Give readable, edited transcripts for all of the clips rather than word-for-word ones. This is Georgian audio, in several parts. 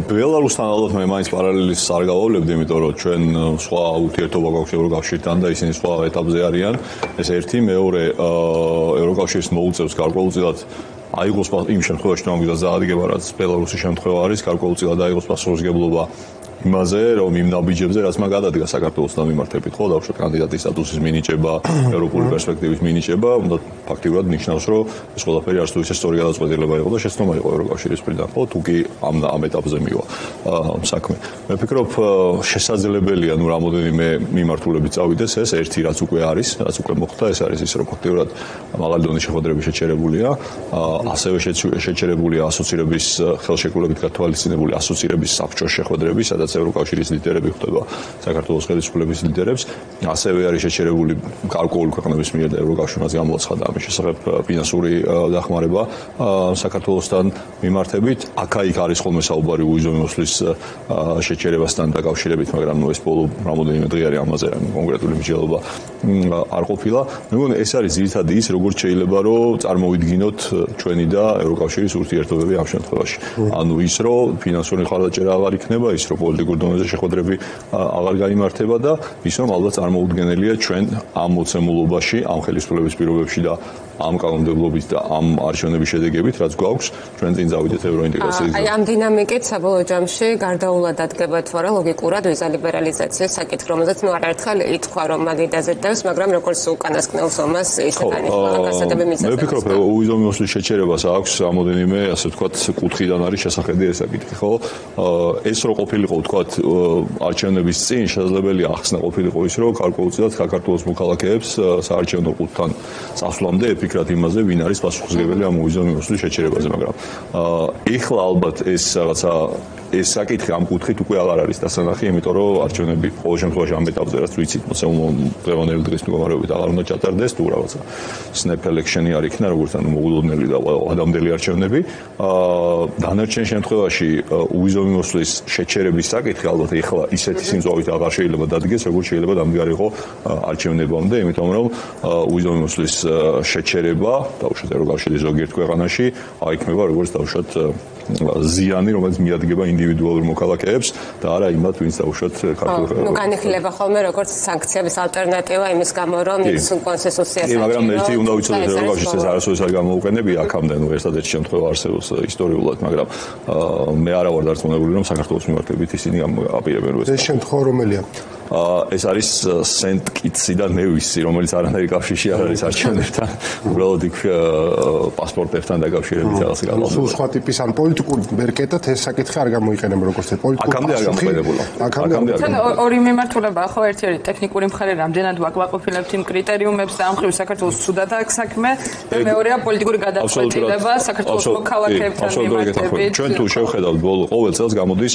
ბელარუსთან ალბათ მე მაინც პარალელის არ გავავლებდი, იმიტომ რომ ჩვენ სხვა ურთიერთობა გვაქვს ევროკავშირთან და ისინი სხვა ეტაპზე არიან. ეს ერთი, მეორე ევროკავშირის მოუწევს გარკვეულწილად აიღოს იმ შემთხვევაში, რომ ამგვარად დაადგება, რაც ბელარუსის შემთხვევა არის, გარკვეულწილად აიღოს პასუხისმგებლობა იმაზე, რომ იმ ნაბიჯებზე, რაც მაგ გადადგა საქართველოსთან მიმართებით, ხო, დავუშვათ კანდიდატის სტატუსის მინიჭება, ევროპული პერსპექტივის მინიჭება, უნდა ფაქტიურად ნიშნავს, რომ ეს ყველაფერი არც თუ ისე სწორი გადაწყვეტილება იყო და შეცდომა იყო ევროკავშირის მხრიდან, ხო, თუ კი ამ ეტაპზე მივა საქმე. მე ვფიქრობ, შესაძლებელია, ნუ რამოდენიმე მიმართულებით წავიდეს ეს, ერთი რაც უკვე არის, რაც უკვე მოხდა, ეს არის ის, რომ ფაქტიურად მაღალი დონის შეხვედრები შეჩერებულია, ასევე შეჩერებულია ასოცირების ხელშეკრულებით გათვალისწინებული ასოცირების საბჭოს შეხვედრები, სადაც ევროკავშირის ლიდერები ხვდება საქართველოს ხელისუფლების ლიდერებს, ასევე არის შეჩერებული გარკვეული ქვეყნების მიერ და ევროკავშირმაც გამოაცხადა ამის შესახებ ფინანსური დახმარება საქართველოსთან მიმართებით. აქ-იქ არის ხოლმე საუბარი უიზომოსლის შეჩერებასთან დაკავშირებით, მაგრამ ეს ბოლო რამოდენიმე დღე არის ამაზე კონკრეტული მსჯელობა არ ყოფილა. მე მგონი ეს არის ძირითადად ის, როგორც შეიძლება რომ წარმოვიდგინოთ ჩვენი და ევროკავშირის ურთიერთობები ამ შემთხვევაში. ანუ ის, რომ ფინანსური მხარდაჭერა აღარ იქნება, ის, რომ პოლიტიკურ დონეზე შეხვედრები აღარ გაიმართება და ის, რომ ალბათ წარმოუდგენელია ჩვენ ამ მოცემულობაში, ამ ხელისუფლების პირობებში და ამ კანონმდებლობით და ამ არჩევნების შედეგებით, რაც გვაქვს, ჩვენ წინ წავიდეთ ევროინტეგრაციის. აი ამ დინამიკით საბოლოო ჯამში გარდაულად დადგება თუ არა ლოგიკურად ვიზა ლიბერალიზაციის საკითხი, რომელზეც ნუ არაერთხელ ითქვა, რომ მაგიდაზე დევს, მაგრამ როგორც უკანასკნელს ომას ისე დანიშნულა გასადები მიზეზი. მე ვფიქრობ, უიზომოსლის შეჩერებას აქვს რამოდენიმე, ასე ვთქვათ, კუთხიდან არის შესახედი ეს საკითხი, ხო? ეს რო ყოფილიყო, ვთქვათ, არჩევნების წინ შესაძლებელია ახსნა ყოფილიყო ის, რომ გარკვეულწილად საქართველოს მოქალაქეებს საარჩევნო ყუთთან წასვლამდე ეფიქრათ იმაზე, ვინ არის პასუხისმგებელი ამ უიზომოსლის შეჩერებაზე, მაგრამ ეხლა ალბათ ეს რაღაცა ეს საკითხი ამ კუთხით უკვე აღარ არის დასანახი, იმიტომ რომ არჩევნები ყოველ შემთხვევაში ამ ეტაპზე რაც ვიცით, დღევანდელი დღის მდგომარეობით აღარ უნდა ჩატარდეს, თუ რაღაცა snap election-ი არ იქნა, როგორც ანუ მოულოდნელი და ადამიანელი არჩევნები. დანარჩენ შემთხვევაში უიზომოსლის შეჩერების საკითხი ალბათ ეხლა ისეთი სიმძლავრით აღარ შეიძლება დადგეს, როგორც შეიძლება დამდგარიყო არჩევნებამდე, იმიტომ რომ უიზომოსლის შეჩერება, დაუშვათ ევროკავშირის ზოგიერთ ქვეყანაში, აიქმნება როგორც დაუშვათ ზიანი, რომელიც მიადგება ინდივიდუალურ მოქალაქეებს და არა იმათ, ვინც დაუშვათ ქართულ ნუ განიხილება ხოლმე როგორც სანქციების ალტერნატივა იმის გამო, რომ ის კონსენსუსია კი, მაგრამ ერთი უნდა ვიცოდეთ, ევროკავშირს ეს არასოდეს არ გამოუყენებია აქამდე, ნუ ერთადერთი შემთხვევა არსებობს ისტორიულად, მაგრამ მე არა ვარ დარწმუნებული, რომ საქართველოს მიმართებით ისინი აპირებენ რომ ეს შემთხვევა რომელია? ეს არის სენტ-კიტსი და ნევისი, რომელიც არანაირი კავშირი არ არის არჩევნებთან, უბრალოდ იქ პასპორტებთან დაკავშირებით რაღაც განაცხადა. სულ სხვა ტიპის ან პოლიტიკურ მერკეტად ეს საკითხი არ გამოიყენება როგორც პოლიტიკურ აქამდე არ გამოიყენებულა. ორი მიმართულება, ხო, ერთი არის ტექნიკური მხარე, რამდენად ვაკმაყოფილებთ იმ კრიტერიუმებს და ამ მხრივ საქართველოს ცუდად აქვს საქმე და მეორეა პოლიტიკური გადაწყვეტილება საქართველოს მოქალაქეებთან მიმართებით. ჩვენ თუ შევხედავთ ბოლო ყოველ წელს გამოდის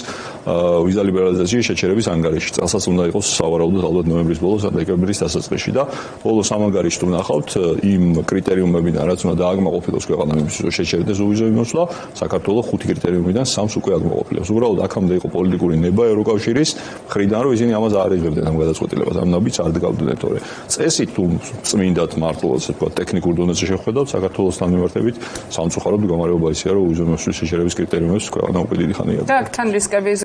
ვიზა ლიბერალიზაციის შეჩერების ანგარიში. წელსაც უნდა იყოს სავარაუდოდ ალბათ ნოემბრის ბოლოს ან დეკემბრის დასაწყისში და ბოლოს ამ ანგარიშში თუ ნახავთ იმ კრიტერიუმებიდან რაც უნდა დააკმაყოფილოს ქვეყანა იმისთვის რომ შეჩერდეს უვიზომოსლა, საქართველოს 5 კრიტერიუმიდან 3-ს უკვე აკმაყოფილებს. უბრალოდ აქამდე იყო პოლიტიკური ნება ევროკავშირის მხრიდან, რომ ისინი ამას არ იღებდნენ ამ გადაწყვეტილებას, ამ ნაბიჯს არ დგავდნენ, თორე წესით თუ წმინდად მართლა ასე ვთქვათ, ტექნიკურ დონეზე შეხვედავთ საქართველოსთან მიმართებით, სამწუხაროდ მდგომარეობა ისეა, რომ უვიზომოსლის შეჩერების კრიტერიუმებს ქვეყანა უკვე დიდი ხანია. და თან რისკები